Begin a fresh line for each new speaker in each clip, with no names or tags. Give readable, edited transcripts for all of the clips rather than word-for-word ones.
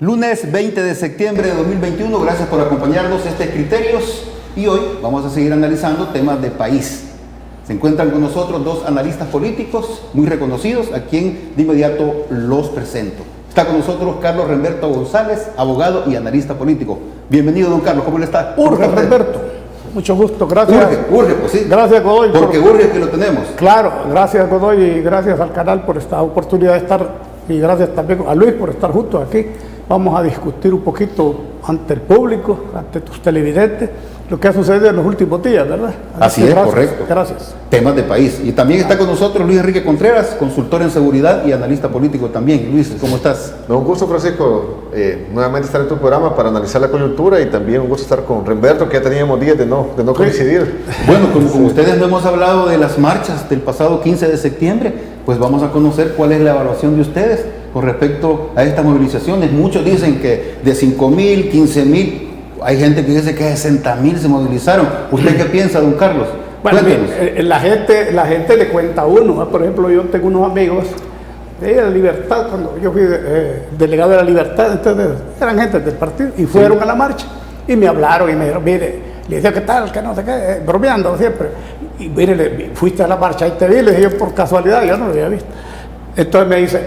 Lunes 20 de septiembre de 2021, gracias por acompañarnos. Este es Criterios y hoy vamos a seguir analizando temas de país. Se encuentran con nosotros dos analistas políticos muy reconocidos, a quien de inmediato los presento. Está con nosotros Carlos Remberto González, abogado y analista político. Bienvenido, don Carlos, ¿cómo le está?
Urge, Remberto. Mucho gusto, gracias.
Urge, pues sí.
Gracias, Godoy.
Porque urge que lo tenemos.
Claro, gracias, Godoy, y gracias al canal por esta oportunidad de estar, y gracias también a Luis por estar juntos aquí. Vamos a discutir un poquito ante el público, ante tus televidentes, lo que ha sucedido en los últimos días, ¿verdad?
Así es,
gracias,
correcto.
Gracias.
Temas de país. Y también está con nosotros Luis Enrique Contreras, consultor en seguridad y analista político también. Luis, ¿cómo estás?
Un gusto, Francisco, nuevamente estar en tu programa para analizar la coyuntura, y también un gusto estar con Remberto, que ya teníamos días de no coincidir.
Bueno, como ustedes no hemos hablado de las marchas del pasado 15 de septiembre, pues vamos a conocer cuál es la evaluación de ustedes con respecto a estas movilizaciones. Muchos dicen que de 5,000, 15,000, hay gente que dice que 60,000 se movilizaron. ¿Usted qué piensa, don Carlos?
Bueno, la gente le cuenta a uno, ¿eh? Por ejemplo, yo tengo unos amigos de la Libertad, cuando yo fui delegado de la Libertad, entonces eran gente del partido y fueron a la marcha y me hablaron y me dijeron, mire, le dije, ¿qué tal? Que no sé qué, bromeando siempre. Y mire, fuiste a la marcha y te vi, le dije yo, por casualidad, yo no lo había visto. Entonces me dice,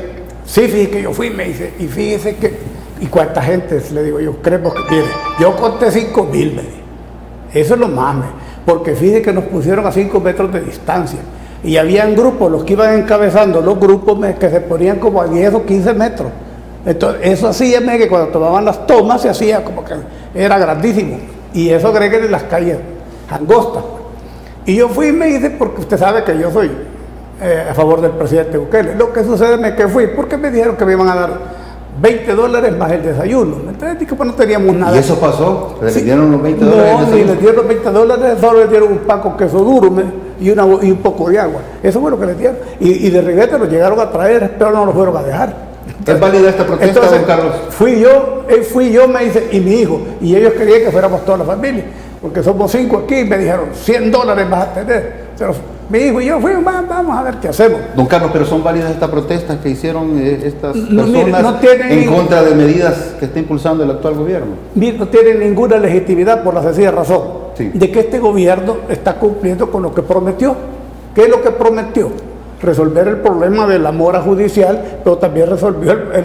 sí, fíjese que yo fui, me dice, y fíjese que, ¿y cuánta gente? Le digo, yo creo que, mire, yo conté 5,000, me dice. Eso es lo más, porque fíjese que nos pusieron a 5 metros de distancia. Y habían grupos, los que iban encabezando, los grupos que se ponían como a 10 o 15 metros. Entonces, eso hacía que cuando tomaban las tomas se hacía como que era grandísimo. Y eso agreguen en las calles angostas. Y yo fui, me dice, porque usted sabe que yo soy a favor del presidente Bukele. Lo que sucede es que fui porque me dijeron que me iban a dar $20 más el desayuno. Entonces dije, pues no teníamos nada.
¿Y eso pasó? ¿Le dieron los $20?
No, ni les dieron los $20, solo les dieron un pan con queso duro y un poco de agua. Eso fue lo que les dieron. Y de reguete los llegaron a traer, pero no los fueron a dejar.
¿Es válida esta protesta,
entonces,
don Carlos?
Fui yo, me dice, y mi hijo, y ellos querían que fuéramos toda la familia, porque somos 5 aquí, y me dijeron, $100 vas a tener. Pero mi hijo y yo fuimos, vamos a ver qué hacemos.
Don Carlos, ¿pero son válidas estas protestas que hicieron estas personas
no
en contra de medidas que está impulsando el actual gobierno?
No tienen ninguna legitimidad por la sencilla razón de que este gobierno está cumpliendo con lo que prometió. ¿Qué es lo que prometió? Resolver el problema de la mora judicial, pero también resolver el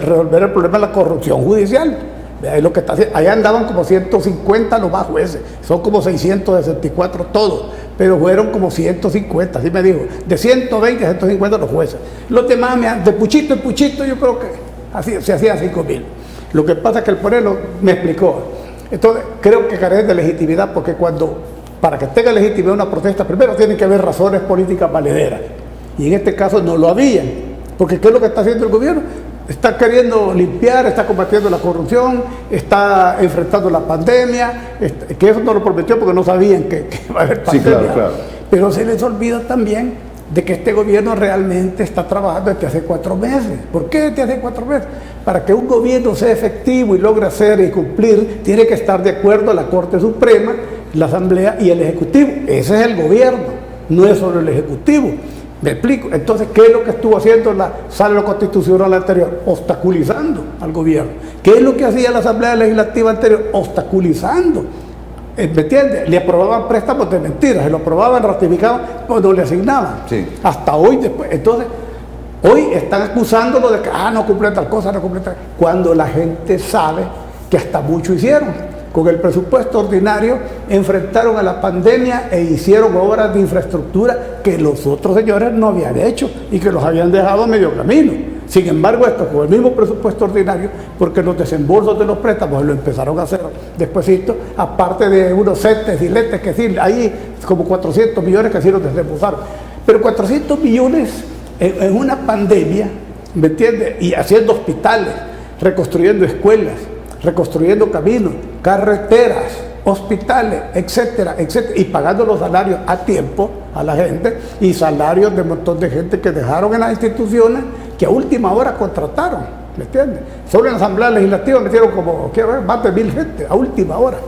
problema de la corrupción judicial. Es lo que está haciendo. Allá andaban como 150 los más jueces, son como 664 todos, pero fueron como 150, así me dijo, de 120 a 150 los jueces. Los demás, de puchito en puchito, yo creo que así se hacían 5,000. Lo que pasa es que el ponelo me explicó. Entonces, creo que carece de legitimidad, porque para que tenga legitimidad una protesta, primero tiene que haber razones políticas valederas. Y en este caso no lo habían, porque ¿qué es lo que está haciendo el gobierno? Está queriendo limpiar, está combatiendo la corrupción, está enfrentando la pandemia, que eso no lo prometió porque no sabían que iba a haber pandemia.
Sí, claro.
Pero se les olvida también de que este gobierno realmente está trabajando desde hace 4 meses. ¿Por qué desde hace 4 meses? Para que un gobierno sea efectivo y logre hacer y cumplir, tiene que estar de acuerdo a la Corte Suprema, la Asamblea y el Ejecutivo. Ese es el gobierno, no es solo el Ejecutivo. ¿Me explico? Entonces, ¿qué es lo que estuvo haciendo la Sala Constitucional anterior? Obstaculizando al gobierno. ¿Qué es lo que hacía la Asamblea Legislativa anterior? Obstaculizando. ¿Me entiendes? Le aprobaban préstamos de mentiras, se lo aprobaban, ratificaban, cuando le asignaban.
Sí.
Hasta hoy después. Entonces, hoy están acusándolo de que no cumple tal cosa, no cumple tal. Cuando la gente sabe que hasta mucho hicieron. Con el presupuesto ordinario enfrentaron a la pandemia e hicieron obras de infraestructura que los otros señores no habían hecho y que los habían dejado a medio camino. Sin embargo, esto con el mismo presupuesto ordinario, porque los desembolsos de los préstamos lo empezaron a hacer despuesito, aparte de unos CETES y LETES que sí, ahí como 400 millones que sí los desembolsaron. Pero 400 millones en una pandemia, ¿me entiendes? Y haciendo hospitales, reconstruyendo escuelas, reconstruyendo caminos, carreteras, hospitales, etcétera, etcétera, y pagando los salarios a tiempo a la gente, y salarios de un montón de gente que dejaron en las instituciones que a última hora contrataron, ¿me entiendes? Solo en la Asamblea Legislativa metieron como, quiero ver, más de 1,000 gente, a última hora,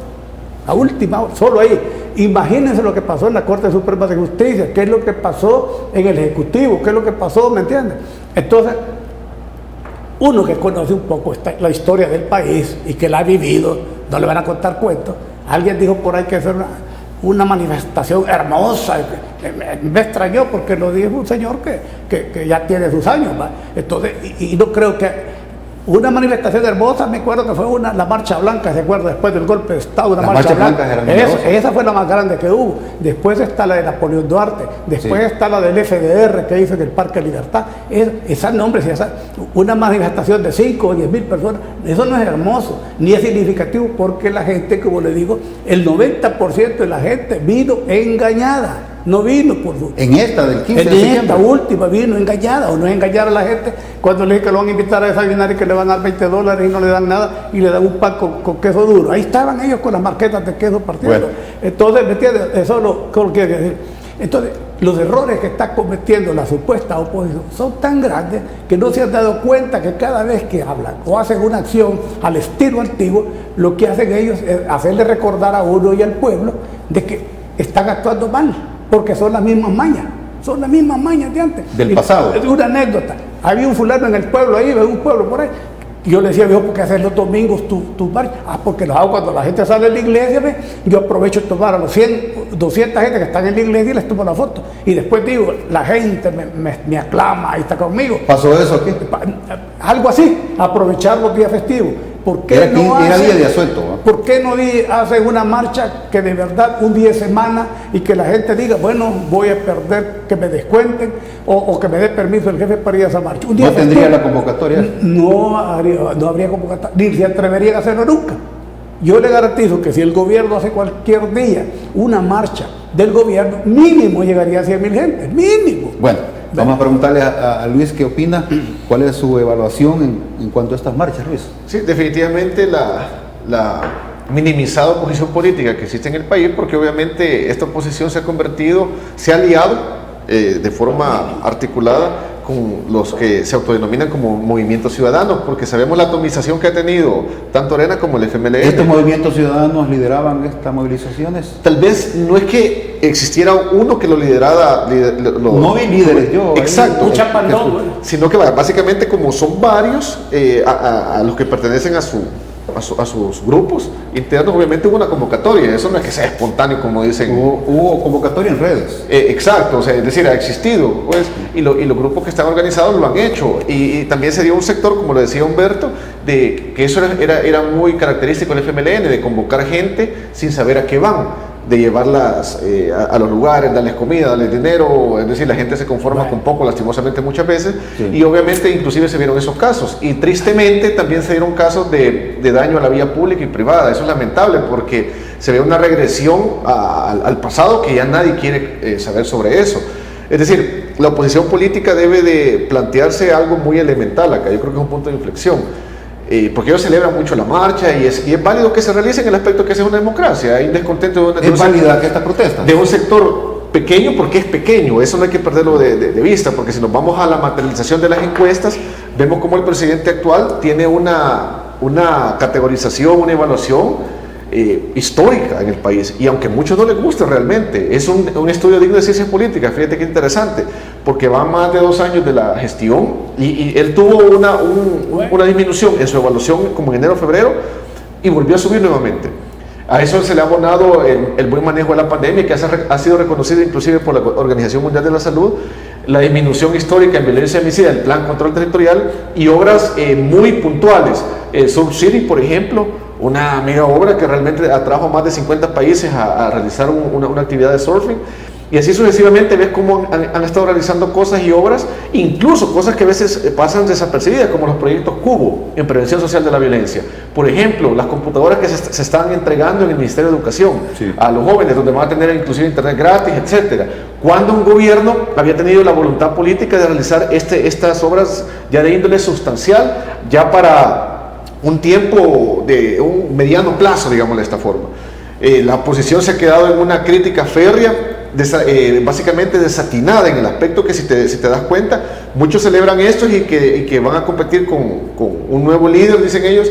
solo ahí. Imagínense lo que pasó en la Corte Suprema de Justicia, qué es lo que pasó en el Ejecutivo, qué es lo que pasó, ¿me entiendes? Entonces, uno que conoce un poco la historia del país y que la ha vivido, no le van a contar cuentos. Alguien dijo por ahí que es una manifestación hermosa. Me extrañó porque lo dijo un señor que ya tiene sus años, ¿va? Entonces, y no creo que una manifestación hermosa, me acuerdo que fue la Marcha Blanca, ¿se acuerda? Después del golpe de Estado, una marcha blanca. Esa fue la más grande que hubo. Después está la de Napoleón Duarte, después está la del FDR que hizo en el Parque Libertad. Esas nombres, una manifestación de 5 o 10 mil personas, eso no es hermoso, ni es significativo, porque la gente, como le digo, el 90% de la gente vino engañada. No vino por su...
En esta del 15 de
septiembre. En esta
septiembre.
última vino engañada, o no es engañar a la gente cuando le dije que lo van a invitar a desayunar y que le van a dar $20 y no le dan nada y le dan un pan con queso duro. Ahí estaban ellos con las marquetas de queso partiendo.
Bueno.
Entonces, ¿me entiendes? Eso lo quiero decir. Entonces, los errores que está cometiendo la supuesta oposición son tan grandes que no se han dado cuenta que cada vez que hablan o hacen una acción al estilo antiguo, lo que hacen ellos es hacerle recordar a uno y al pueblo de que están actuando mal. Porque son las mismas mañas de antes.
Del pasado.
Es una anécdota. Había un fulano en el pueblo ahí, un pueblo por ahí. Y yo le decía, viejo, ¿por qué hacer los domingos tu marcha? Porque lo hago cuando la gente sale de la iglesia, ¿ve? Yo aprovecho de tomar a los 200 gente que están en la iglesia y les tomo la foto. Y después digo, la gente me aclama y está conmigo.
¿Pasó eso aquí?
Algo así, aprovechar los días festivos. ¿Por qué
Era día de asueto, ¿no?
¿Por qué no hacen una marcha que de verdad un día de semana y que la gente diga, bueno, voy a perder, que me descuenten o que me dé permiso el jefe para ir a esa marcha? Un día
¿No tendría
festivo,
la convocatoria?
no habría convocatoria, ni se atreverían a hacerlo nunca. Yo le garantizo que si el gobierno hace cualquier día una marcha del gobierno, mínimo llegaría a 100,000 gente, mínimo.
Bueno, vamos a preguntarle a Luis qué opina, cuál es su evaluación en cuanto a estas marchas, Luis.
Sí, definitivamente la minimizada oposición política que existe en el país, porque obviamente esta oposición se ha aliado de forma articulada con los que se autodenominan como movimientos ciudadanos, porque sabemos la atomización que ha tenido tanto Arena como el FMLN.
¿Estos movimientos ciudadanos lideraban estas movilizaciones?
Tal vez no es que existiera uno que lo liderara.
No vi líderes, yo.
Exacto.
Un chapandón,
Sino que básicamente como son varios a los que pertenecen a sus grupos internos, obviamente hubo una convocatoria. Eso no es que sea espontáneo, como dicen.
Hubo convocatoria en redes.
Exacto, o sea, es decir, ha existido, pues, y los grupos que están organizados lo han hecho. Y también se dio un sector, como lo decía Humberto, de que eso era muy característico del FMLN, de convocar gente sin saber a qué van, de llevarlas a los lugares, darles comida, darles dinero. Es decir, la gente se conforma con poco, lastimosamente, muchas veces. Sí. Y obviamente inclusive se vieron esos casos, y tristemente también se dieron casos de daño a la vía pública y privada. Eso es lamentable, porque se ve una regresión al pasado que ya nadie quiere saber sobre eso. Es decir, la oposición política debe de plantearse algo muy elemental acá. Yo creo que es un punto de inflexión. Porque ellos celebran mucho la marcha y es válido que se realice en el aspecto que es una democracia. Hay un descontento
¿Es válida que esta protesta?
De un sector pequeño, porque es pequeño. Eso no hay que perderlo de vista, porque si nos vamos a la materialización de las encuestas, vemos como el presidente actual tiene una categorización, una evaluación histórica en el país, y aunque a muchos no les guste realmente, es un estudio digno de ciencia política. Fíjate qué interesante, porque va más de 2 años de la gestión y él tuvo una disminución en su evaluación como en enero, febrero, y volvió a subir nuevamente. A eso se le ha abonado el buen manejo de la pandemia, que ha sido reconocido inclusive por la Organización Mundial de la Salud, la disminución histórica en violencia homicida, el Plan Control Territorial y obras muy puntuales. Surf City, por ejemplo, una mega obra que realmente atrajo a más de 50 países a realizar una actividad de surfing. Y así sucesivamente ves cómo han estado realizando cosas y obras, incluso cosas que a veces pasan desapercibidas, como los proyectos Cubo en prevención social de la violencia. Por ejemplo, las computadoras que se están entregando en el Ministerio de Educación a los jóvenes, donde van a tener inclusive internet gratis, etcétera. Cuando un gobierno había tenido la voluntad política de realizar estas obras ya de índole sustancial, ya para un tiempo de un mediano plazo, digámoslo de esta forma. La oposición se ha quedado en una crítica férrea, básicamente desatinada en el aspecto que si te das cuenta, muchos celebran esto y que van a competir con un nuevo líder, dicen ellos,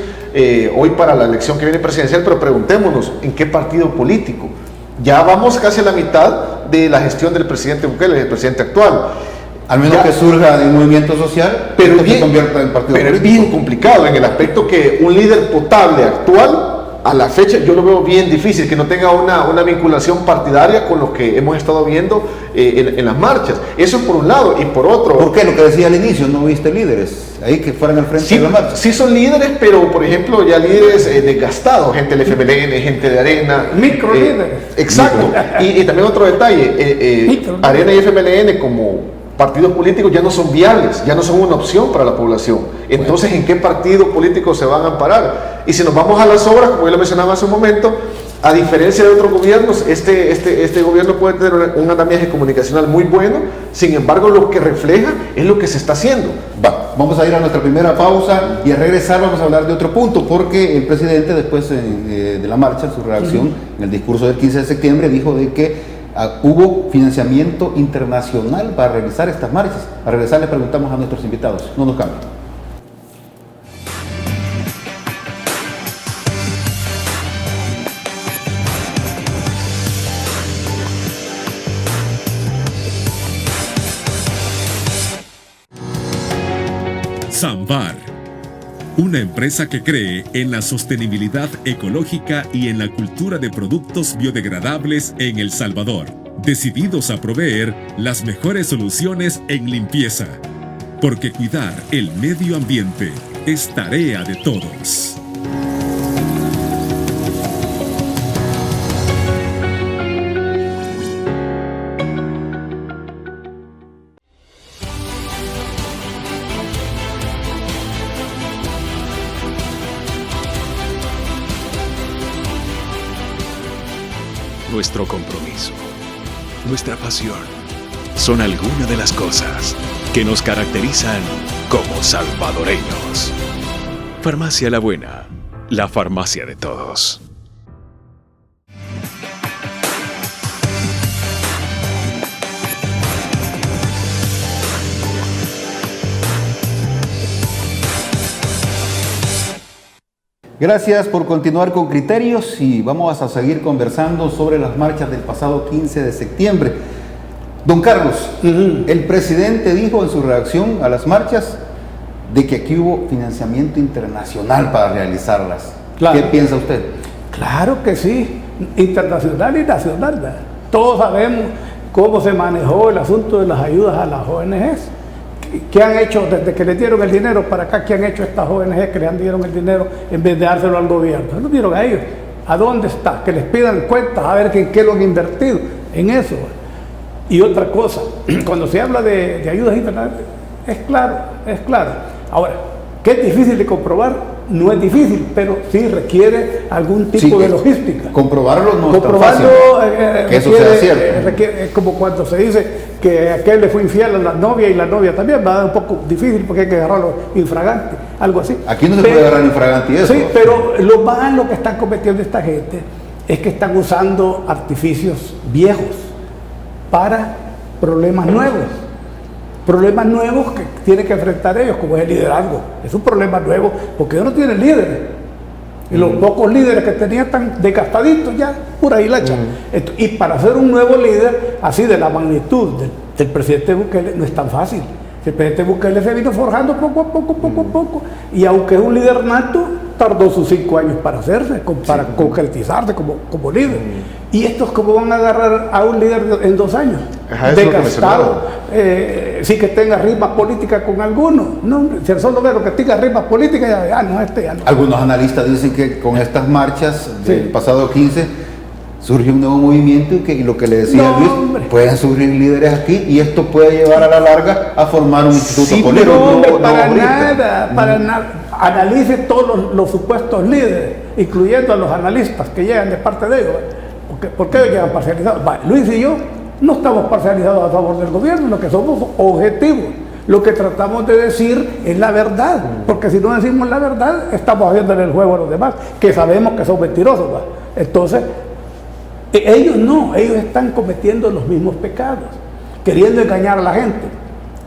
hoy para la elección que viene presidencial. Pero preguntémonos, ¿en qué partido político? Ya vamos casi a la mitad de la gestión del presidente Bukele, el presidente actual.
Al menos
Ya.
que surja de un movimiento social,
Pero,
que se convierta en partido
pero es
político.
bien complicado en el aspecto que un líder potable actual, a la fecha, yo lo veo bien difícil, que no tenga una vinculación partidaria con lo que hemos estado viendo en las marchas. Eso es por un lado. Y por otro...
¿Por qué? Lo que decía al inicio, no viste líderes ahí que fueran al frente
Sí,
de la marcha.
sí son líderes, pero por ejemplo ya líderes desgastados, gente del FMLN, gente de Arena.
Microlíderes.
Exacto. Y también otro detalle,
Microlíderes.
Arena y FMLN como partidos políticos ya no son viables, ya no son una opción para la población. Entonces, ¿en qué partido político se van a amparar? Y si nos vamos a las obras, como yo lo mencionaba hace un momento, a diferencia de otros gobiernos, este gobierno puede tener un andamiaje comunicacional muy bueno, sin embargo, lo que refleja es lo que se está haciendo.
Vamos a ir a nuestra primera pausa y al regresar vamos a hablar de otro punto, porque el presidente después de la marcha, en su reacción, en el discurso del 15 de septiembre, dijo de que hubo financiamiento internacional para realizar estas marchas. Al regresar le preguntamos a nuestros invitados. No nos cambien.
Sambar, una empresa que cree en la sostenibilidad ecológica y en la cultura de productos biodegradables en El Salvador, decididos a proveer las mejores soluciones en limpieza, porque cuidar el medio ambiente es tarea de todos.
Nuestro compromiso, nuestra pasión, son algunas de las cosas que nos caracterizan como salvadoreños. Farmacia La Buena, la farmacia de todos.
Gracias por continuar con Criterios y vamos a seguir conversando sobre las marchas del pasado 15 de septiembre. Don Carlos, el presidente dijo en su reacción a las marchas de que aquí hubo financiamiento internacional para realizarlas.
Claro.
¿Qué piensa usted?
Claro que sí, internacional y nacional, ¿verdad? Todos sabemos cómo se manejó el asunto de las ayudas a las ONGs. ¿Qué han hecho desde que le dieron el dinero para acá? ¿Qué han hecho estas ONG que le dieron el dinero en vez de dárselo al gobierno? Se lo dieron a ellos. ¿A dónde está? Que les pidan cuentas a ver en qué lo han invertido en eso. Y otra cosa, cuando se habla de ayudas internacionales, es claro. Ahora, ¿qué es difícil de comprobar? No es difícil, pero sí requiere algún tipo de logística.
Comprobarlo no es tan fácil. Que eso sea cierto.
Es como cuando se dice que aquel le fue infiel a la novia y la novia también, va a dar un poco difícil porque hay que agarrarlo infragante, algo así.
Aquí no se puede agarrar infragante y eso.
Sí, pero lo malo que están cometiendo esta gente es que están usando artificios viejos para problemas nuevos. Problemas nuevos que tienen que enfrentar ellos, como es el liderazgo. Es un problema nuevo porque ellos no tienen líderes. Y los pocos líderes que tenían están desgastaditos ya, por ahí la echan. Y para ser un nuevo líder, así de la magnitud del presidente Bukele, no es tan fácil. El presidente Bukele se vino forjando poco a poco. Y aunque es un líder nato, tardó sus 5 años para hacerse, para concretizarse como líder. ¿Y estos cómo van a agarrar a un líder en 2 años?
Ajá, eso es lo que
desgastado, sí que tenga rimas políticas con alguno. No, si solo ve lo que tenga rimas políticas, ya no.
Algunos analistas dicen que con estas marchas del
Sí.
pasado 15 surge un nuevo movimiento y lo que le decía
No,
Luis,
hombre.
pueden surgir líderes aquí y esto puede llevar a la larga a formar un instituto
Sí,
político.
pero
No, hombre,
no
para
ahorita.
nada. Analice todos los supuestos líderes, incluyendo a los analistas que llegan de parte de ellos. ¿Por qué ellos llegan parcializados? Luis y yo no estamos parcializados a favor del gobierno, lo que somos objetivos. Lo que tratamos de decir es la verdad, porque si no decimos la verdad, estamos haciéndole el juego a los demás, que sabemos que son mentirosos. ¿Va? Entonces, ellos no, ellos están cometiendo los mismos pecados, queriendo engañar a la gente,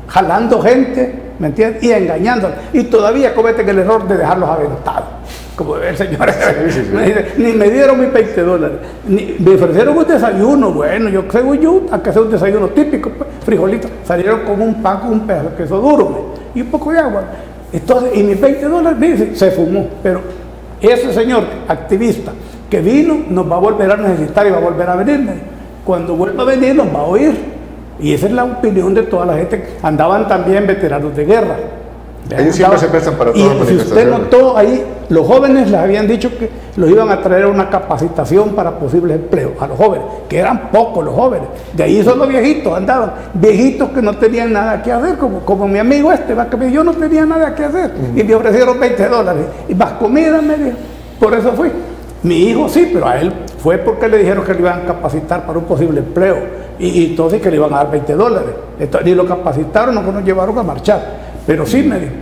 jalando gente, ¿me entiendes? Y engañándola. Y todavía cometen el error de dejarlos aventados. como el señor,
sí.
me dice, ni me dieron mis $20, ni me ofrecieron un desayuno. Bueno, yo creo aunque sea un desayuno típico, pues, frijolitos, salieron con un pan con un pedazo de queso duro y un poco de agua. Entonces, y mis $20, dice, se fumó. Pero ese señor activista que vino nos va a volver a necesitar y va a volver a venir. Cuando vuelva a venir nos va a oír. Y esa es la opinión de toda la gente. Andaban también veteranos de guerra.
Ellos siempre se prestan para todas las
y si usted notó ahí, los jóvenes les habían dicho que los iban a traer a una capacitación para posibles empleos, a los jóvenes, que eran pocos los jóvenes. De ahí son los viejitos, andaban, viejitos que no tenían nada que hacer, como mi amigo que yo no tenía nada que hacer, y me ofrecieron $20, y más comida me dijo, por eso fui. Mi hijo sí, pero a él fue porque le dijeron que le iban a capacitar para un posible empleo, y entonces que le iban a dar $20. Entonces, ni lo capacitaron, no nos llevaron a marchar. Pero sí me dijo,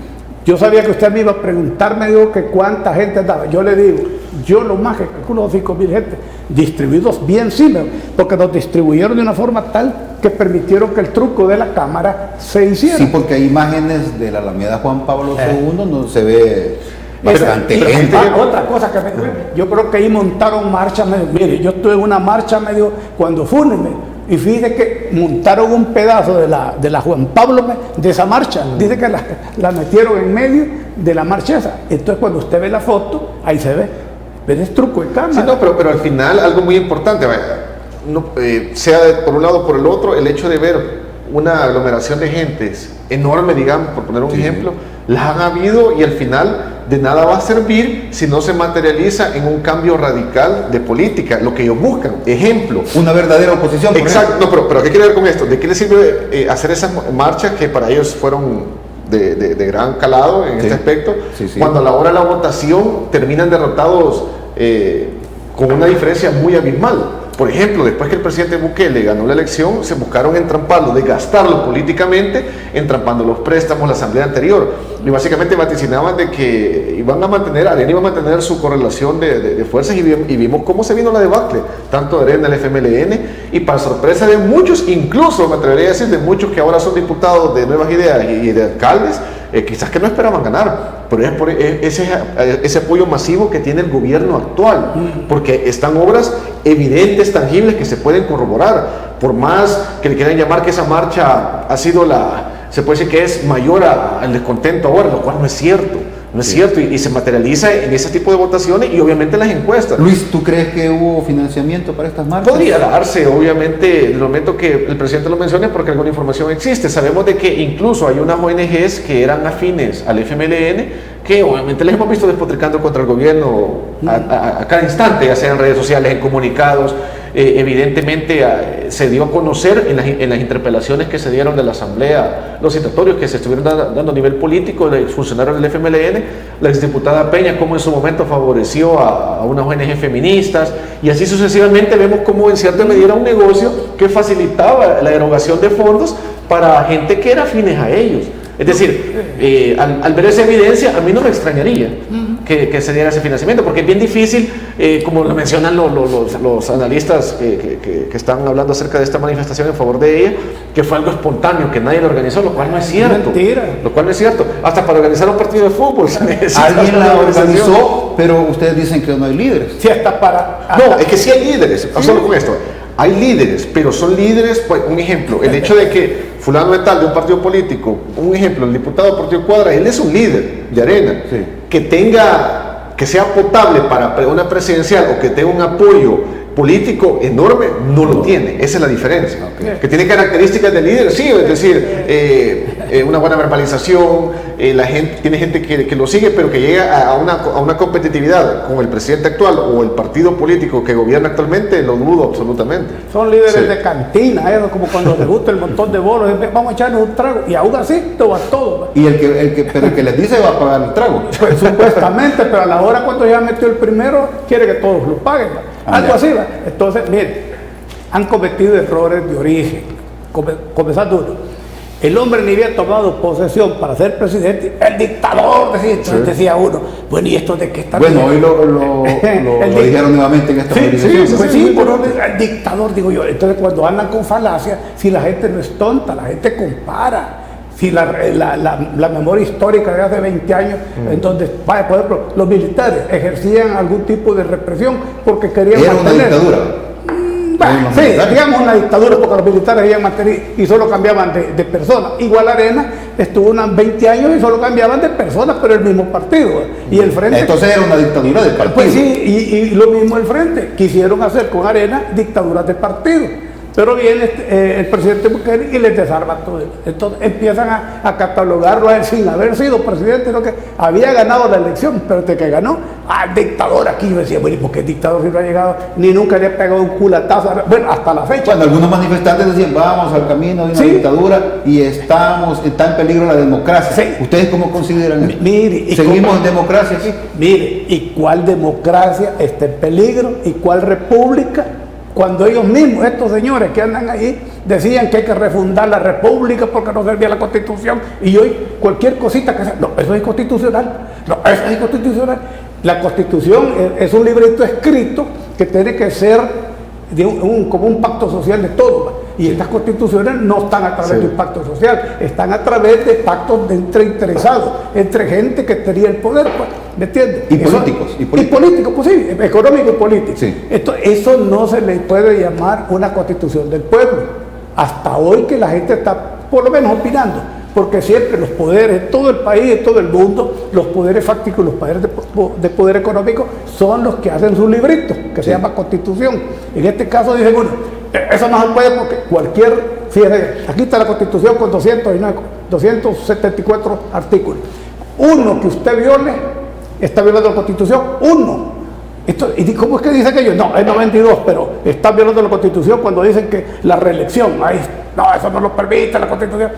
yo sabía que usted me iba a preguntar, me dijo que cuánta gente andaba. Yo le digo, yo lo más que calculo 5,000 gente, distribuidos bien sí, porque nos distribuyeron de una forma tal que permitieron que el truco de la cámara se hiciera.
Sí, porque hay imágenes de la Alameda Juan Pablo II donde se ve bastante gente.
Otra cosa que yo creo que ahí montaron marchas. Mire, yo estuve en una marcha cuando Funes, y fíjese que montaron un pedazo de la Juan Pablo de esa marcha. Dice que la metieron en medio de la marcha esa. Entonces cuando usted ve la foto, ahí se ve. Pero es truco de cámara.
Sí, no, pero al final algo muy importante, sea por un lado o por el otro, el hecho de ver una aglomeración de gentes enorme, digamos, por poner un ejemplo, las han habido y al final de nada va a servir si no se materializa en un cambio radical de política, lo que ellos buscan. Ejemplo.
Una verdadera oposición.
Exacto, no, pero ¿qué quiere ver con esto? ¿De qué les sirve hacer esas marchas que para ellos fueron de gran calado en este aspecto? Cuando a la hora de la votación terminan derrotados con una diferencia muy abismal. Por ejemplo, después que el presidente Bukele ganó la elección, se buscaron entramparlo, desgastarlo políticamente, entrampando los préstamos, la asamblea anterior. Y básicamente vaticinaban de que Arena iba a mantener su correlación de fuerzas, y vimos cómo se vino la debacle, tanto de Arena, el FMLN, y para sorpresa de muchos, incluso me atrevería a decir de muchos que ahora son diputados de Nuevas Ideas y de alcaldes, quizás que no esperaban ganar, pero es por ese apoyo masivo que tiene el gobierno actual, porque están obras evidentes, tangibles, que se pueden corroborar, por más que le quieran llamar que esa marcha ha sido se puede decir que es mayor al descontento ahora, lo cual no es cierto. No es cierto, y se materializa en ese tipo de votaciones y obviamente en las encuestas.
Luis, ¿tú crees que hubo financiamiento para estas marchas?
Podría darse, obviamente, en el momento que el presidente lo mencione, porque alguna información existe. Sabemos de que incluso hay unas ONGs que eran afines al FMLN, que obviamente les hemos visto despotricando contra el gobierno a cada instante, ya sea en redes sociales, en comunicados. Evidentemente se dio a conocer en las interpelaciones que se dieron de la Asamblea, los citatorios que se estuvieron dando a nivel político de funcionarios del FMLN, la exdiputada Peña, como en su momento favoreció a unas ONG feministas, y así sucesivamente vemos como en cierta medida era un negocio que facilitaba la erogación de fondos para gente que era afines a ellos. Es decir, al ver esa evidencia, a mí no me extrañaría que se diera ese financiamiento, porque es bien difícil, como lo mencionan los analistas que están hablando acerca de esta manifestación en favor de ella, que fue algo espontáneo, que nadie lo organizó, lo cual no es cierto.
Mentira.
Lo cual no es cierto. Hasta para organizar un partido de fútbol se necesita
alguien la organizó, pero ustedes dicen que no hay líderes.
Sí, hasta para...
No, es que sí hay líderes, solo con esto. Hay líderes, pero son líderes, pues, un ejemplo, el hecho de que fulano de tal de un partido político, un ejemplo, el diputado del partido Cuadra, él es un líder de Arena, que sea potable para una presidencial o que tenga un apoyo político enorme, no lo tiene. Esa es la diferencia. Que tiene características de líder, sí, es decir, una buena verbalización, tiene gente que lo sigue, pero que llega a una competitividad con el presidente actual o el partido político que gobierna actualmente, lo dudo absolutamente.
Son líderes de cantina, como cuando les gusta el montón de bolos, vamos a echarnos un trago, y aún así te va todo.
Y el que les dice va a pagar el trago.
Pues, supuestamente, pero a la hora cuando ya metió el primero, quiere que todos lo paguen. Algo así, ¿va? Entonces, mire, han cometido errores de origen. Comenzando uno. El hombre ni había tomado posesión para ser presidente. El dictador, decía uno. Bueno, ¿y esto de qué está?
Bueno, hoy lo dijeron nuevamente en esta
movilización. El dictador, digo yo. Entonces, cuando andan con falacia, si la gente no es tonta, la gente compara. si la memoria histórica de hace 20 años, en donde, vaya, por ejemplo, los militares ejercían algún tipo de represión porque querían
Era una
mantener.
dictadura.
Bueno, sí, digamos una dictadura porque los militares habían mantenido y solo cambiaban de personas. Igual Arena estuvo unos 20 años y solo cambiaban de personas, pero el mismo partido. Y el Frente.
Entonces era una dictadura del partido.
Pues sí, y lo mismo el Frente. Quisieron hacer con Arena dictaduras de partido. Pero viene el presidente Bukele y les desarma todo. Entonces empiezan a catalogarlo a él sin haber sido presidente, lo que había ganado la elección, pero de que ganó, dictador aquí. Yo decía, bueno, ¿y por qué dictador si no ha llegado? Ni nunca le ha pegado un culatazo. Bueno, hasta la fecha.
Cuando algunos manifestantes decían, vamos al camino de una dictadura y está en peligro la democracia.
Sí.
¿Ustedes cómo consideran eso?
Mire,
¿Seguimos en democracia aquí?
Mire, ¿y cuál democracia está en peligro? ¿Y cuál república? Cuando ellos mismos, estos señores que andan ahí, decían que hay que refundar la república porque no servía la constitución, y hoy cualquier cosita que sea, no, eso es inconstitucional, no, eso es inconstitucional. La constitución es un librito escrito que tiene que ser como un pacto social de todos, y estas constituciones no están a través de un pacto social, están a través de pactos entre interesados, entre gente que tenía el poder, pues, ¿me entiendes?
Y políticos.
Y políticos, pues sí, económico y político.
Sí.
Eso no se le puede llamar una constitución del pueblo. Hasta hoy que la gente está por lo menos opinando, porque siempre los poderes de todo el país, de todo el mundo, los poderes fácticos, los poderes de poder económico, son los que hacen su librito, que se llama constitución. En este caso dicen, bueno, eso no se puede porque fíjese, aquí está la constitución con 274 artículos. Uno que usted viole, está violando la constitución, uno. ¿Y cómo es que dice aquello? No, es 92, pero está violando la constitución cuando dicen que la reelección, no, eso no lo permite la constitución.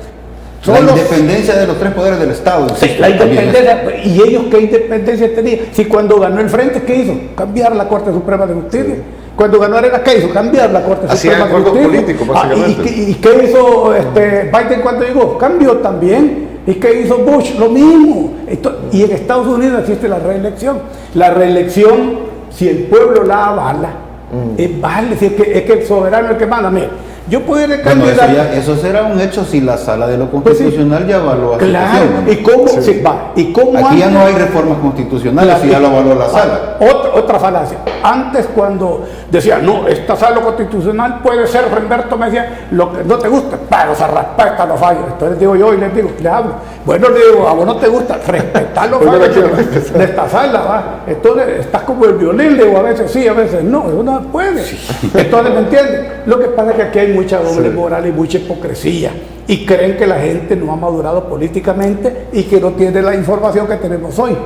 La independencia de los tres poderes del Estado.
Sí, la independencia. ¿Y ellos qué independencia tenían? Si cuando ganó el Frente, ¿qué hizo? Cambiar la Corte Suprema de Justicia. Sí. Cuando ganó Arena, ¿qué hizo? Cambiar la Corte Suprema de Justicia.
Político, básicamente.
¿Y qué hizo Biden cuando llegó? Cambió también. ¿Y qué hizo Bush? Lo mismo. Y en Estados Unidos existe la reelección. La reelección, si el pueblo la avala, vale, si es que el soberano es el que manda. Mira, yo pudiera candidato.
Bueno, eso será un hecho si la Sala de lo Constitucional ya avaló a
claro, ¿y cómo? Sí. Sí, ¿y cómo
aquí ya no hay reformas constitucionales si ya lo avaló la Sala?
Otra falacia. Antes cuando decía, no, esta Sala constitucional puede ser, Humberto me decía, lo que no te gusta, pero se respeta los fallos. Entonces digo yo y les digo, les hablo. Bueno, le digo, a vos no te gusta, respetar los fallos de esta sala, ¿va? Entonces estás como el violín, le digo, a veces sí, a veces no, eso no puede. Entonces, ¿me entiendes? Lo que pasa es que aquí hay mucha doble moral y mucha hipocresía, y creen que la gente no ha madurado políticamente y que no tiene la información que tenemos hoy,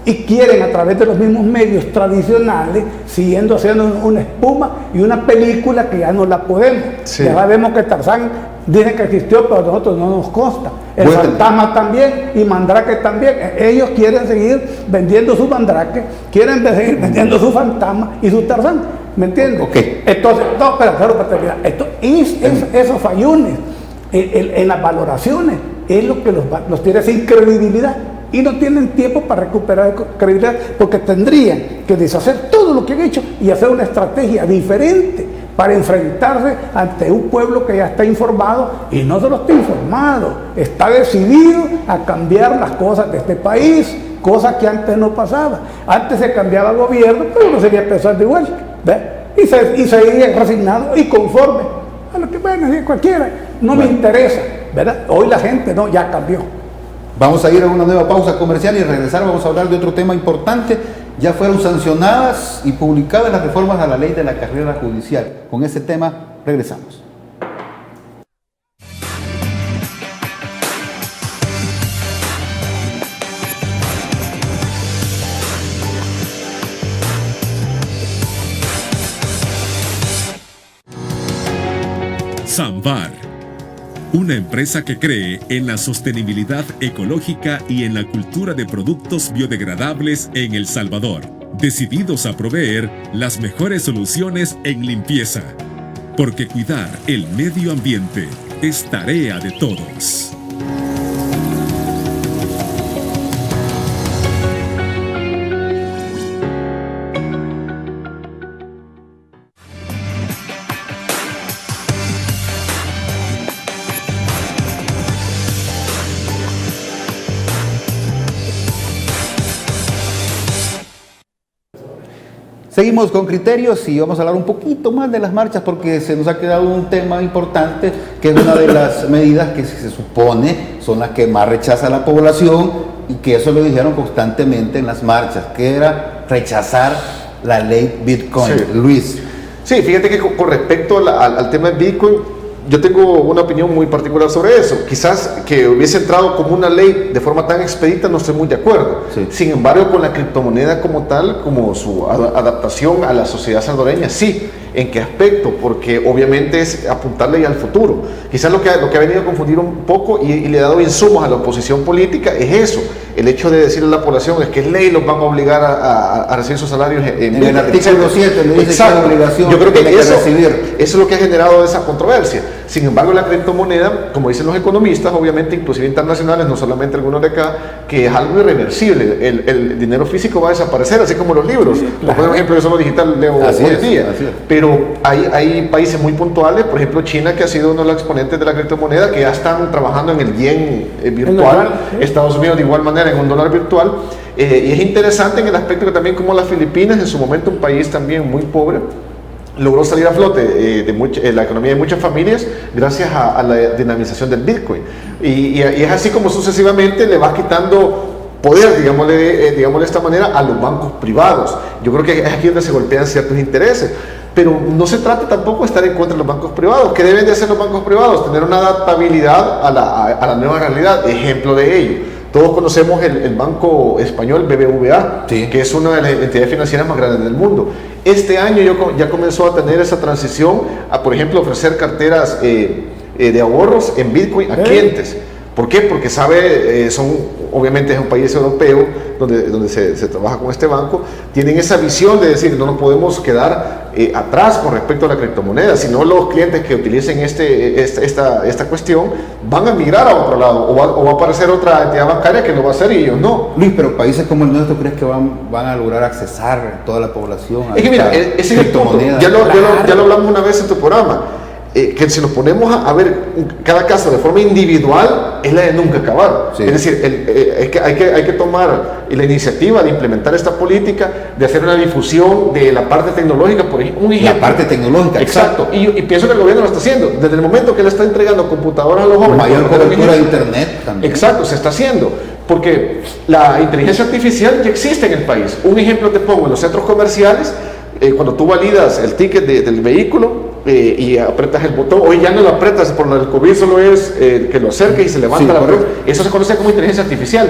y quieren a través de los mismos medios tradicionales siguiendo haciendo una espuma y una película que ya no la podemos. Ya sabemos que Tarzán dicen que existió, pero a nosotros no nos consta. El fantasma también y Mandrake también. Ellos quieren seguir vendiendo su Mandrake, quieren seguir vendiendo su fantasma y su Tarzán. ¿Me entiendes?
Okay.
Entonces, no, pero claro, para terminar. Esos fallones en las valoraciones es lo que los tiene sin credibilidad. Y no tienen tiempo para recuperar credibilidad porque tendrían que deshacer todo lo que han hecho y hacer una estrategia diferente para enfrentarse ante un pueblo que ya está informado, y no solo está informado, está decidido a cambiar las cosas de este país, cosas que antes no pasaba. Antes se cambiaba el gobierno, pero uno seguía pensando igual, ¿ves? Y seguía resignado y conforme a lo que bueno, cualquiera, no me interesa, ¿verdad? Hoy la gente no, ya cambió.
Vamos a ir a una nueva pausa comercial y regresar vamos a hablar de otro tema importante. Ya fueron sancionadas y publicadas las reformas a la ley de la carrera judicial. Con ese tema regresamos.
Samvar, una empresa que cree en la sostenibilidad ecológica y en la cultura de productos biodegradables en El Salvador, decididos a proveer las mejores soluciones en limpieza, porque cuidar el medio ambiente es tarea de todos.
Seguimos con criterios y vamos a hablar un poquito más de las marchas porque se nos ha quedado un tema importante que es una de las medidas que se supone son las que más rechaza la población y que eso lo dijeron constantemente en las marchas, que era rechazar la ley Bitcoin.
Sí.
Luis.
Sí, fíjate que con respecto al tema de Bitcoin, yo tengo una opinión muy particular sobre eso. Quizás que hubiese entrado como una ley de forma tan expedita, no estoy muy de acuerdo.
Sí.
Sin embargo, con la criptomoneda como tal, como su adaptación a la sociedad salvadoreña, sí. ¿En qué aspecto? Porque obviamente es apuntarle ya al futuro. Quizás lo que ha venido a confundir un poco y le ha dado insumos a la oposición política es eso. El hecho de decirle a la población es que es ley, los van a obligar a recibir sus salarios
en el artículo 7 le dice
exacto.
que es obligación.
Yo creo que eso
recibir.
es lo que ha generado esa controversia. Sin embargo, la criptomoneda, como dicen los economistas, obviamente inclusive internacionales, no solamente algunos de acá, que es algo irreversible. El dinero físico va a desaparecer, así como los libros. Claro. Por ejemplo, yo solo digital leo hoy en día. Pero hay países muy puntuales, por ejemplo China, que ha sido uno de los exponentes de la criptomoneda, que ya están trabajando en el yen virtual, Estados Unidos de igual manera en un dólar virtual, y es interesante en el aspecto que también como las Filipinas, en su momento un país también muy pobre, logró salir a flote la economía de muchas familias gracias a la dinamización del Bitcoin, y es así como sucesivamente le va quitando poder, digámosle de esta manera, a los bancos privados. Yo creo que es aquí donde se golpean ciertos intereses. Pero no se trata tampoco de estar en contra de los bancos privados. ¿Qué deben de hacer los bancos privados? Tener una adaptabilidad a la nueva realidad. Ejemplo de ello, todos conocemos el banco español BBVA, sí, que es una de las entidades financieras más grandes del mundo. Este año ya comenzó a tener esa transición a, por ejemplo, ofrecer carteras de ahorros en Bitcoin a clientes. ¿Por qué? Porque obviamente es un país europeo donde se trabaja con este banco, tienen esa visión de decir no nos podemos quedar atrás con respecto a la criptomoneda, sino los clientes que utilicen esta cuestión van a migrar a otro lado o va a aparecer otra entidad bancaria que lo va a hacer y ellos no.
Luis, pero países como el nuestro, ¿crees que van a lograr accesar toda la población a
es que mira, ese es el punto. Ya lo hablamos una vez en tu programa. Que si nos ponemos a ver cada caso de forma individual es la de nunca acabar. Sí. Es decir, es que hay que tomar la iniciativa de implementar esta política, de hacer una difusión de la parte tecnológica, por ejemplo.
La parte tecnológica,
exacto. Y pienso que el gobierno lo está haciendo. Desde el momento que le está entregando computadoras a los jóvenes,
mayor cobertura de internet también.
Exacto, se está haciendo. Porque la inteligencia artificial ya existe en el país. Un ejemplo te pongo, en los centros comerciales, cuando tú validas el ticket del vehículo, y apretas el botón, hoy ya no lo apretas por el COVID, solo es que lo acerques y se levanta la mano. Eso se conoce como inteligencia artificial.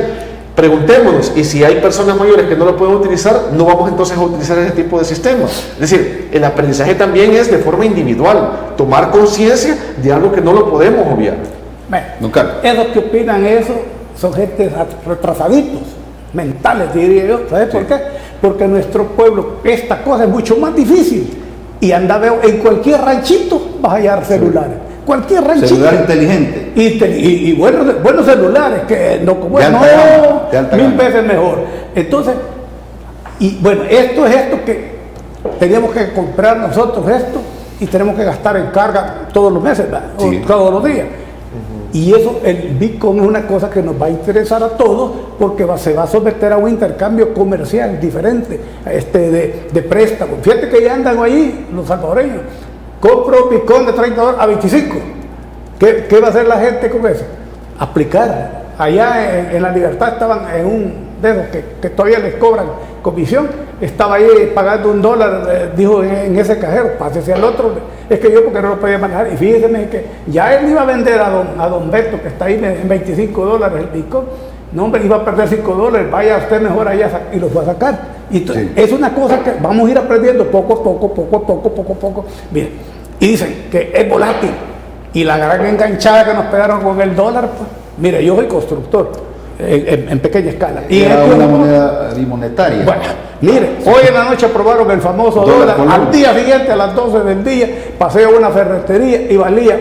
Preguntémonos, y si hay personas mayores que no lo pueden utilizar, no vamos entonces a utilizar ese tipo de sistemas. Es decir, el aprendizaje también es de forma individual, tomar conciencia de algo que no lo podemos obviar.
Esos que opinan eso son gente retrasaditos mentales, diría yo. ¿Sabes por qué? Porque en nuestro pueblo esta cosa es mucho más difícil. Y en cualquier ranchito vas a hallar celulares. Cualquier ranchito.
Celular inteligente.
Y buenos celulares, que no como mil veces mejor. Entonces, y bueno, esto que teníamos que comprar nosotros y tenemos que gastar en carga todos los meses, sí, o todos los días. Y eso, el Bitcoin es una cosa que nos va a interesar a todos porque se va a someter a un intercambio comercial diferente de préstamos. Fíjate que ya andan ahí los salvadoreños. Compro Bitcoin de $30 a 25. ¿Qué va a hacer la gente con eso? Aplicar. Allá en La Libertad estaban en un dedo que todavía les cobran comisión. Estaba ahí pagando $1, dijo en ese cajero, pásese al otro. Es que yo porque no lo podía manejar. Y fíjense que ya él iba a vender a don Beto, que está ahí en $25 el Bitcoin. No, hombre, iba a perder $5. Vaya usted mejor allá y los va a sacar. Y sí, es una cosa que vamos a ir aprendiendo poco a poco. Miren, y dicen que es volátil. Y la gran enganchada que nos pegaron con el dólar, pues, mire, yo soy constructor en pequeña escala.
Y era una moneda bimonetaria.
Bueno, mire, hoy en la noche aprobaron el famoso dólar. Al día siguiente, a las 12 del día, pasé a una ferretería y valía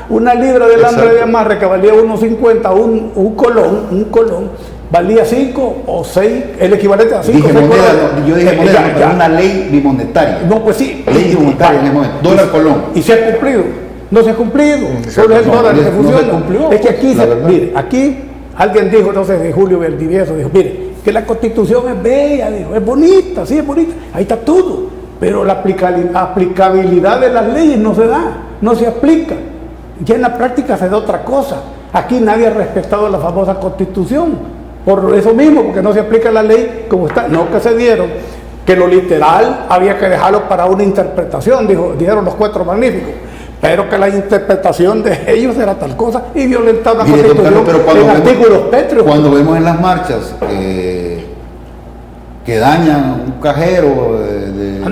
una libra de alambre de amarre que valía 1.50, un colón, valía 5 o 6, el equivalente a 5.
Dije moneda, yo dije moneda, pero una ley bimonetaria.
No, pues sí.
Ley bimonetaria en el momento, dólar colón.
Y se ha cumplido. No se ha cumplido. Solo es el dólar que funciona. Es que aquí, mire, aquí alguien dijo, no sé, de Julio Valdivieso, dijo, mire, que la Constitución es bella, dijo, es bonita, sí es bonita, ahí está todo, pero la aplicabilidad de las leyes no se da, no se aplica, ya en la práctica se da otra cosa. Aquí nadie ha respetado la famosa Constitución, por eso mismo, porque no se aplica la ley como está, no que se dieron, que lo literal había que dejarlo para una interpretación, dijeron los Cuatro Magníficos, pero que la interpretación de ellos era tal cosa y violentaba la Constitución en artículos pétreos.
Cuando vemos en las marchas que dañan un cajero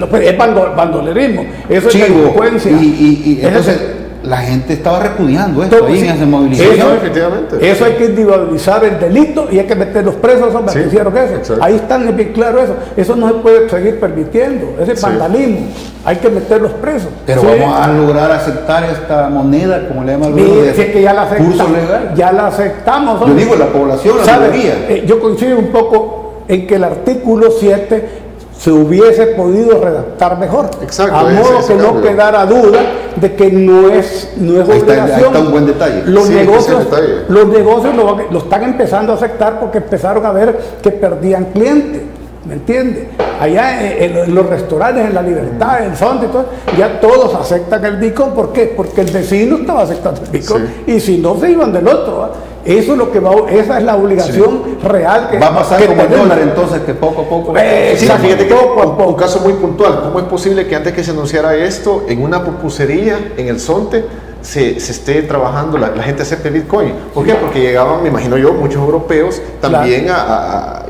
Pues es bandolerismo, eso
chivo,
es delincuencia.
Y entonces la gente estaba repudiando esto ahí en esa movilización.
Efectivamente.
Eso hay que individualizar el delito y hay que meter los presos a los que hicieron eso.
Exacto.
Ahí está bien claro eso. Eso no se puede seguir permitiendo. Ese vandalismo. Hay que meter los presos.
Pero vamos a lograr aceptar esta moneda, como le llama el gobierno,
Sí, es que ya la
curso
aceptamos.
legal.
Ya la aceptamos.
Yo digo la población, la mayoría.
Yo coincido un poco en que el artículo 7 se hubiese podido redactar mejor.
Exacto,
a modo que no quedara duda de que no es obligación.
Ahí está un buen detalle.
Los negocios
detalle.
lo están empezando a aceptar porque empezaron a ver que perdían clientes. ¿Me entiendes? Allá en los restaurantes, en La Libertad, en Sonte y todo, ya todos aceptan el Bitcoin. ¿Por qué? Porque el vecino estaba aceptando el Bitcoin y si no se iban del otro. Eso es lo que esa es la obligación real que
va a pasar
que
como el
tenemos.
dólar, entonces, que poco a poco.
Sí, fíjate que un caso muy puntual. ¿Cómo es posible que antes que se anunciara esto, en una pupusería en el Sonte, se esté trabajando, la gente acepte Bitcoin? ¿Por qué? Porque llegaban, me imagino yo, muchos europeos también a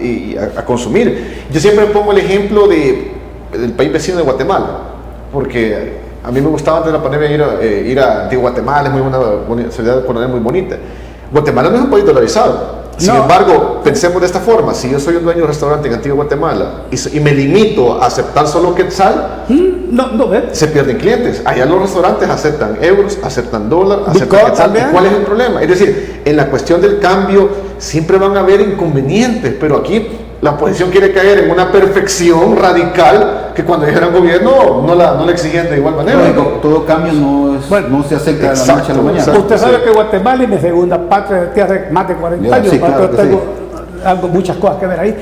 consumir. Yo siempre pongo el ejemplo del país vecino de Guatemala, porque a mí me gustaba antes de la pandemia ir a Guatemala, es muy una ciudad colonial muy bonita. Guatemala no es un país dolarizado. Sin embargo, pensemos de esta forma: si yo soy un dueño de un restaurante en Antigua Guatemala y me limito a aceptar solo quetzal, se pierden clientes. Allá los restaurantes aceptan euros, aceptan dólar, aceptan quetzal. ¿Y cuál es el problema? Es decir, en la cuestión del cambio siempre van a haber inconvenientes, pero aquí la oposición quiere caer en una perfección radical que cuando dijeron gobierno no la exigían de igual manera.
Todo cambio no se acerca de la noche a la mañana.
Usted sabe que Guatemala es mi segunda patria desde hace más de 40 años.
Claro,
tengo muchas cosas que ver ahí.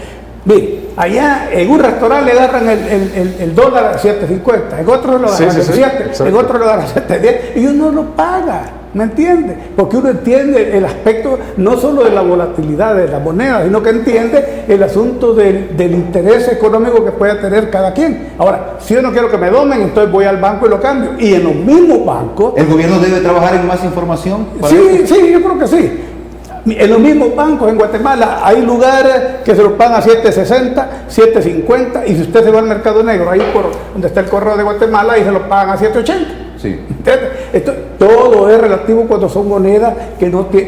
Mire, allá en un restaurante le agarran el dólar a 7.50, en otro lo agarran a 7, en otro lo agarran a 7.10 y uno lo paga. ¿Me entiende? Porque uno entiende el aspecto no solo de la volatilidad de la moneda, sino que entiende el asunto del interés económico que puede tener cada quien. Ahora, si yo no quiero que me domen, entonces voy al banco y lo cambio. Y en los mismos bancos...
¿El gobierno debe trabajar en más información?
Sí, yo creo que sí. En los mismos bancos en Guatemala hay lugares que se los pagan a 7.60, 7.50 y si usted se va al mercado negro, ahí por donde está el correo de Guatemala, ahí se los pagan a 7.80.
Sí.
Esto, todo es relativo cuando son monedas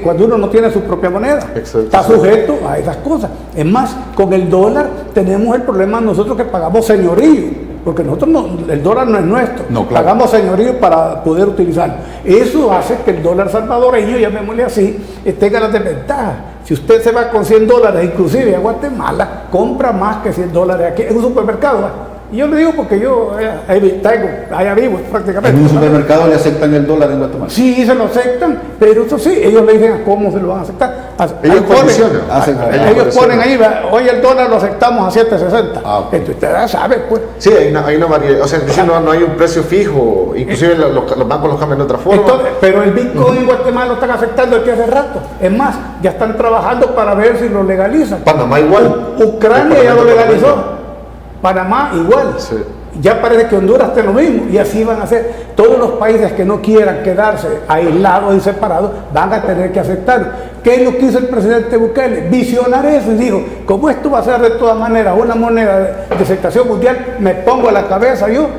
cuando uno no tiene su propia moneda.
Exacto.
Está sujeto a esas cosas. Es más, con el dólar tenemos el problema nosotros que pagamos señorío, porque nosotros el dólar no es nuestro.
No, claro.
Pagamos señorío para poder utilizarlo. Eso hace que el dólar salvadoreño, llamémosle así, tenga las desventajas. Si usted se va con $100, inclusive a Guatemala, compra más que $100 aquí en un supermercado. Y yo le digo porque yo allá vivo prácticamente.
¿En un supermercado le aceptan el dólar en Guatemala?
Sí, se lo aceptan, pero eso sí, ellos le dicen a cómo se lo van a aceptar. Ellos ponen ahí, hoy el dólar lo aceptamos a 7.60. Entonces usted ya sabe, pues.
Sí, hay una variedad, o sea, no hay un precio fijo, inclusive los bancos lo cambian de otra forma.
Entonces, pero el Bitcoin en Guatemala lo están aceptando desde hace rato. Es más, ya están trabajando para ver si lo legalizan.
Panamá igual.
Ucrania ya lo legalizó. Panamá igual. Sí. Ya parece que Honduras está lo mismo y así van a ser. Todos los países que no quieran quedarse aislados y separados van a tener que aceptarlo. ¿Qué es lo que hizo el presidente Bukele? Visionar eso y dijo, como esto va a ser de todas maneras una moneda de aceptación mundial, me pongo a la cabeza yo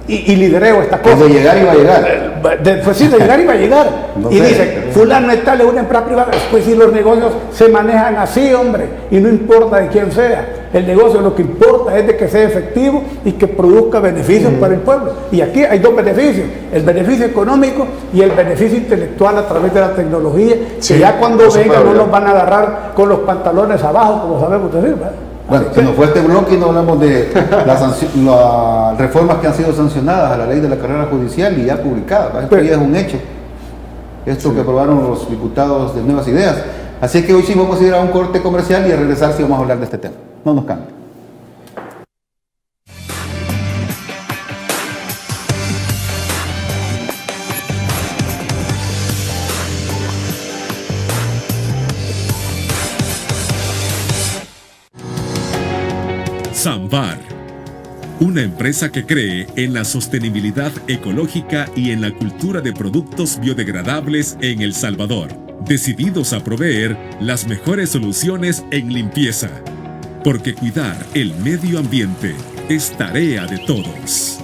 y lidereo esta cosa.
De llegar iba a llegar.
Pues sí, de llegar iba a llegar.
No
y
sé.
dice, fulano es tal, es una empresa privada. Pues si los negocios se manejan así, hombre, y no importa de quién sea. El negocio lo que importa es de que sea efectivo y que produzca beneficios para el pueblo. Y aquí hay dos beneficios, el beneficio económico y el beneficio intelectual a través de la tecnología, que ya cuando vengan no nos van a agarrar con los pantalones abajo, como sabemos decir, ¿verdad?
Bueno, se nos fue este bloque y no hablamos de las reformas que han sido sancionadas a la ley de la carrera judicial y ya publicadas. Esto ya es un hecho. Esto que aprobaron los diputados de Nuevas Ideas. Así que hoy sí vamos a ir a un corte comercial y a regresar si vamos a hablar de este tema. No nos cambien.
Samvar, una empresa que cree en la sostenibilidad ecológica y en la cultura de productos biodegradables en El Salvador, decididos a proveer las mejores soluciones en limpieza, porque cuidar el medio ambiente es tarea de todos.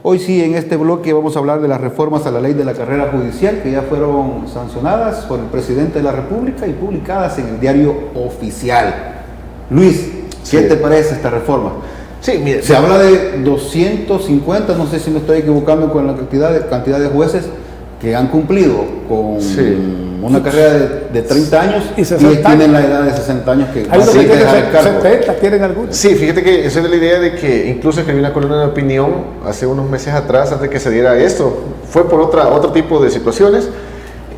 Hoy sí, en este bloque vamos a hablar de las reformas a la ley de la carrera judicial que ya fueron sancionadas por el presidente de la República y publicadas en el diario oficial. Luis, ¿qué te parece esta reforma?
Sí, mire,
Se habla de 250, no sé si me estoy equivocando con la cantidad de jueces que han cumplido con una carrera de 30 años
Y
y
60
tienen la edad de 60 años que
Hay
van a
unos que
tener que dejar el
tienen
cargo.
70, tienen algunos.
sí, fíjate que soy de la idea de que incluso escribí una columna de opinión hace unos meses atrás, antes de que se diera esto. Fue por otro tipo de situaciones.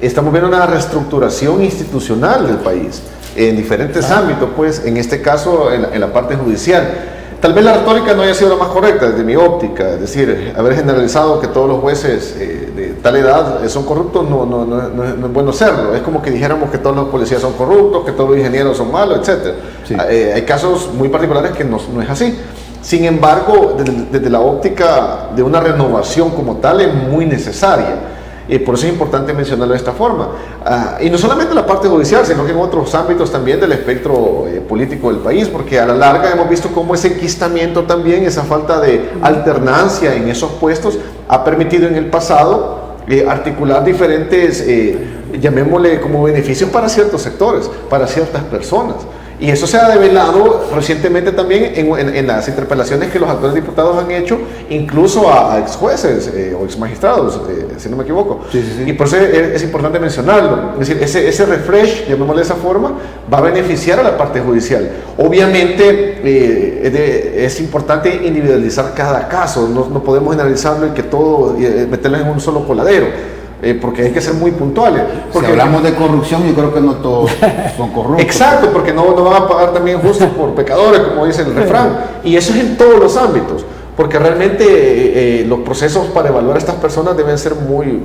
Estamos viendo una reestructuración institucional del país en diferentes ámbitos, pues en este caso en la parte judicial. Tal vez la retórica no haya sido la más correcta desde mi óptica, es decir, haber generalizado que todos los jueces de tal edad son corruptos no es bueno serlo. Es como que dijéramos que todos los policías son corruptos, que todos los ingenieros son malos, etc.
Sí.
Hay casos muy particulares que no es así. Sin embargo, desde la óptica de una renovación como tal es muy necesaria. Por eso es importante mencionarlo de esta forma. Y no solamente en la parte judicial, sino que en otros ámbitos también del espectro político del país, porque a la larga hemos visto cómo ese enquistamiento también, esa falta de alternancia en esos puestos, ha permitido en el pasado articular diferentes, llamémosle como beneficios para ciertos sectores, para ciertas personas. Y eso se ha develado recientemente también en las interpelaciones que los actuales diputados han hecho, incluso a ex jueces o ex magistrados, si no me equivoco.
Sí.
Y por eso es importante mencionarlo. Es decir, ese refresh, llamémosle de esa forma, va a beneficiar a la parte judicial. Obviamente es importante individualizar cada caso, no podemos generalizarlo y que todo, meterlo en un solo coladero. Porque hay que ser muy puntuales. Porque
Si hablamos de corrupción, yo creo que no todos son corruptos.
Exacto, porque no van a pagar también justos por pecadores, como dice el refrán. Y eso es en todos los ámbitos, porque realmente los procesos para evaluar a estas personas deben ser muy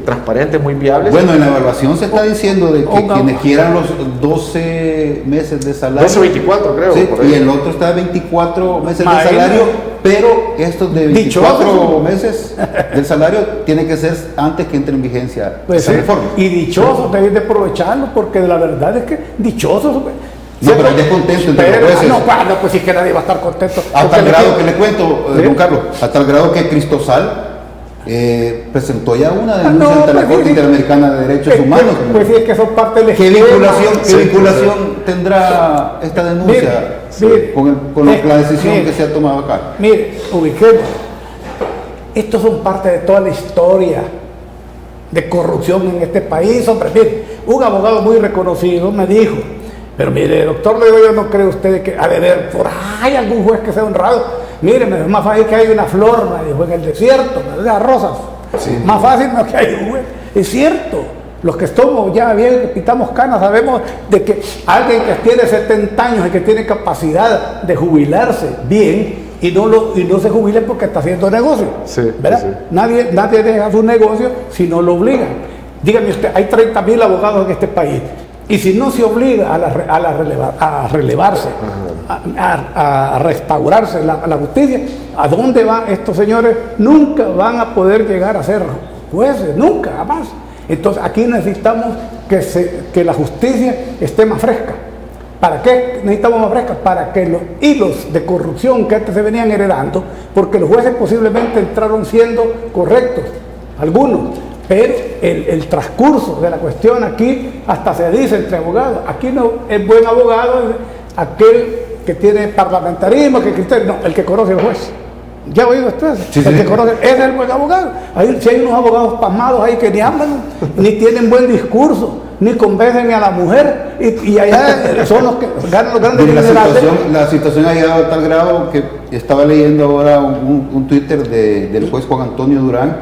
transparentes, muy viables.
Bueno, en la evaluación se está diciendo de que quienes quieran los 12 meses de salario.
12, 24 creo.
Sí,
por ahí.
y el otro está 24 meses de
Imagínate.
salario, pero estos de 24
Dichoso.
meses del salario tienen que ser antes que entre en vigencia
Pues
esa
sí,
reforma.
y dichosos debes de aprovecharlo, porque la verdad es que dichosos.
No, pero hay descontento entre los jueces.
No, pues sí que nadie va a estar contento.
Hasta
Porque
el
le
grado
quiero-
que le cuento,
¿Sí?
don Carlos, hasta el grado que Cristosal presentó ya una denuncia
no,
ante la
pues
Corte
sí.
Interamericana de Derechos Humanos.
Pues sí, es que son parte del
¿Qué
esquema.
vinculación tendrá esta denuncia
Mire,
con la decisión
mire.
que se ha tomado acá?
Mire, ubiquemos. Estos son parte de toda la historia de corrupción en este país. Hombre, mire, un abogado muy reconocido me dijo, pero mire, doctor Legoyo, ¿no cree usted que ha de haber por ahí algún juez que sea honrado? Mire, es más fácil que haya una flor, me dijo, en el desierto, me las rosas. Más fácil no que haya un juez. Es cierto. Los que estamos ya bien, que pitamos canas, sabemos de que alguien que tiene 70 años y que tiene capacidad de jubilarse bien y no se jubile porque está haciendo negocio.
Sí,
¿verdad?
sí.
Nadie deja su negocio si no lo obligan. Dígame usted, hay 30.000 abogados en este país y si no se obliga a relevarse, a restaurarse la justicia, ¿a dónde van estos señores? Nunca van a poder llegar a ser jueces, nunca, jamás. Entonces aquí necesitamos que la justicia esté más fresca. ¿Para qué necesitamos más fresca? Para que los hilos de corrupción que antes se venían heredando, porque los jueces posiblemente entraron siendo correctos, algunos, pero el transcurso de la cuestión aquí hasta se dice entre abogados, aquí no es buen abogado aquel que tiene parlamentarismo, que criterio, no, el que conoce al juez. ¿Ya ha oído usted?
Sí,
El que
sí.
conoce, ese es el buen abogado. Si hay unos abogados pasmados ahí que ni hablan, ni tienen buen discurso, ni convencen a la mujer, y allá son los que ganan los grandes
Mire,
minerales.
la situación ha llegado a tal grado que estaba leyendo ahora un Twitter del juez Juan Antonio Durán,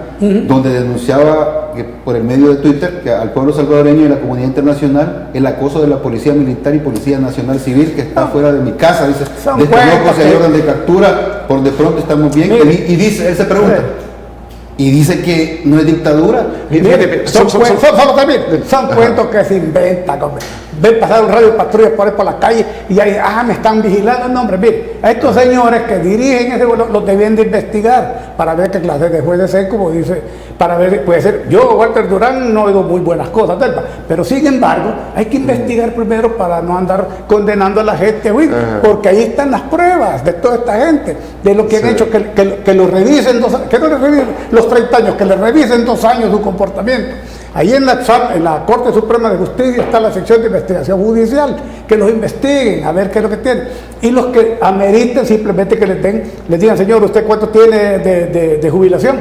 donde denunciaba que por el medio de Twitter que al pueblo salvadoreño y a la comunidad internacional el acoso de la Policía Militar y Policía Nacional Civil que está fuera de mi casa, dice,
Son
desconozco
cuentos
si hay
que-
orden de captura, por de pronto estamos bien,
Mire.
y dice, él se pregunta, y dice que no es dictadura.
Mire, son cuentos que se inventan, hombre. Ven pasar un radio patrulla por ahí por la calle y ahí, me están vigilando. No, hombre, mire, a estos señores que dirigen ese vuelo los deben de investigar para ver qué clase de juez de ser, como dice, para ver, puede ser, yo, Walter Durán, no oigo muy buenas cosas del pero sin embargo, hay que investigar primero para no andar condenando a la gente, güey, porque ahí están las pruebas de toda esta gente, de lo que han hecho, que lo revisen, que no le revisen los 30 años, que le revisen 2 años su comportamiento. Ahí en la Corte Suprema de Justicia está la sección de investigación judicial, que los investiguen, a ver qué es lo que tienen. Y los que ameriten simplemente que les digan, señor, ¿usted cuánto tiene de jubilación?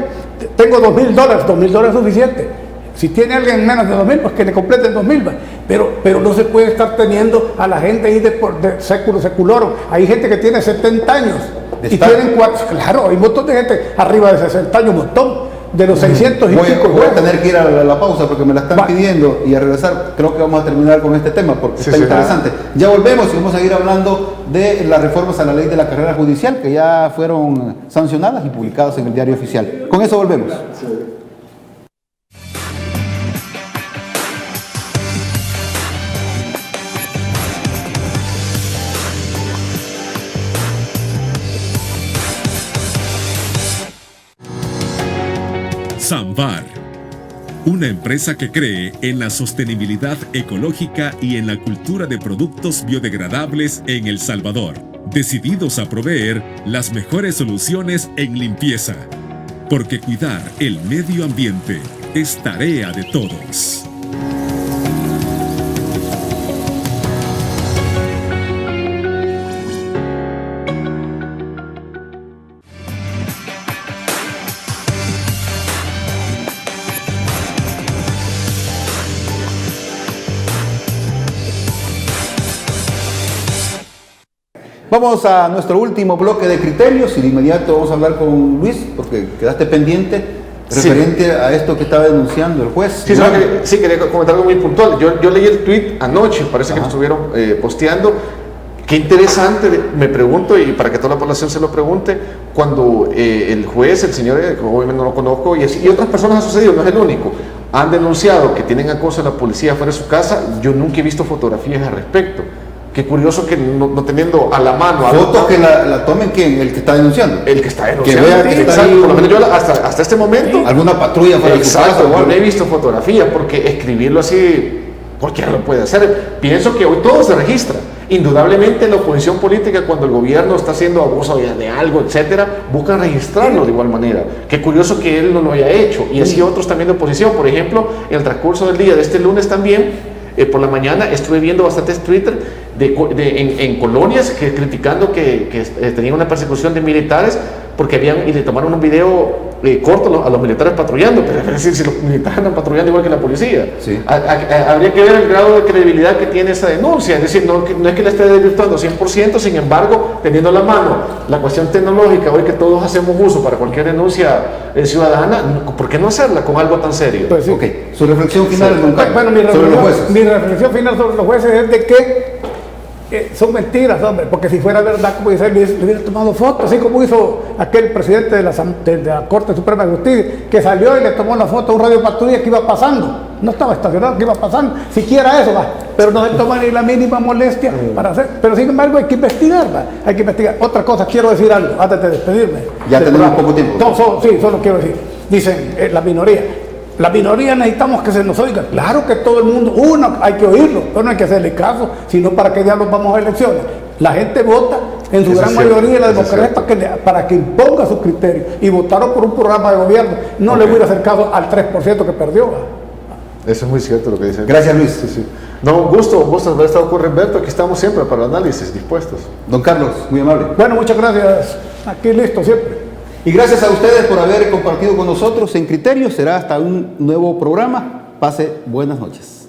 Tengo $2,000, $2,000 es suficiente. Si tiene alguien menos de 2,000, pues que le completen 2,000. Pero no se puede estar teniendo a la gente ahí de século seculorum. Hay gente que tiene 70 años y tienen 4. Claro, hay un montón de gente arriba de 60 años, un montón. De los 600 y pico.
Voy a tener que ir a la pausa porque me la están pidiendo y a regresar creo que vamos a terminar con este tema porque está interesante. Ya volvemos y vamos a seguir hablando de las reformas a la ley de la carrera judicial que ya fueron sancionadas y publicadas en el diario oficial. Con eso volvemos.
Samvar, una empresa que cree en la sostenibilidad ecológica y en la cultura de productos biodegradables en El Salvador, decididos a proveer las mejores soluciones en limpieza, porque cuidar el medio ambiente es tarea de todos.
Vamos a nuestro último bloque de criterios y de inmediato vamos a hablar con Luis porque quedaste pendiente referente a esto que estaba denunciando el juez.
Sí, quería comentar algo muy puntual. Yo leí el tweet anoche, parece que lo estuvieron posteando. Qué interesante, me pregunto, y para que toda la población se lo pregunte, cuando el juez, el señor, obviamente no lo conozco, y otras personas han sucedido, no es el único, han denunciado que tienen acoso a la policía fuera de su casa. Yo nunca he visto fotografías al respecto. Qué curioso que no teniendo a la mano
fotos que la tomen ¿quién? El que está denunciando.
El que está denunciando.
Que vea que está ahí,
por lo menos yo hasta este momento.
Alguna patrulla fuera de su casa.
Yo no he visto fotografía porque escribirlo así cualquiera lo puede hacer. Pienso que hoy todo se registra. Indudablemente la oposición política, cuando el gobierno está haciendo abuso de algo, etcétera, buscan registrarlo de igual manera. Qué curioso que él no lo haya hecho. Y así otros también de oposición. Por ejemplo, en el transcurso del día de este lunes también, por la mañana estuve viendo bastantes Twitter en colonias criticando que tenían una persecución de militares porque y le tomaron un video corto a los militares patrullando, pero es decir, si los militares andan patrullando igual que la policía.
Sí.
Habría que ver el grado de credibilidad que tiene esa denuncia, es decir, no es que la esté desvirtuando 100%, sin embargo, teniendo a la mano la cuestión tecnológica hoy que todos hacemos uso para cualquier denuncia ciudadana, ¿por qué no hacerla con algo tan serio?
Pues sí.
Ok, su reflexión final, don Carlos,
Bueno,
sobre los jueces.
mi reflexión final sobre los jueces es de que son mentiras, hombre, porque si fuera verdad, como dice, le hubiera tomado fotos, así como hizo aquel presidente de la Corte Suprema de Justicia, que salió y le tomó una foto a un radio patrulla que iba pasando, no estaba estacionado, que iba pasando, siquiera eso, pero no se toma ni la mínima molestia para hacer, pero sin embargo hay que investigar, hay que investigar. Otra cosa, quiero decir algo, antes de despedirme.
Ya tenemos poco tiempo.
No, solo quiero decir, dicen la minoría. La minoría necesitamos que se nos oiga. Claro que todo el mundo, hay que oírlo, pero no hay que hacerle caso, sino para que diablos vamos a elecciones. La gente vota en su gran mayoría en la democracia para que imponga sus criterios. Y votaron por un programa de gobierno. No le voy a hacer caso al 3% que perdió.
Eso es muy cierto lo que dicen.
Gracias, Luis.
Sí. No, un gusto haber estado con Humberto. Aquí estamos siempre para análisis, dispuestos.
Don Carlos, muy amable.
Bueno, muchas gracias. Aquí listo siempre.
Y gracias a ustedes por haber compartido con nosotros en Criterios. Será hasta un nuevo programa. Pase buenas noches.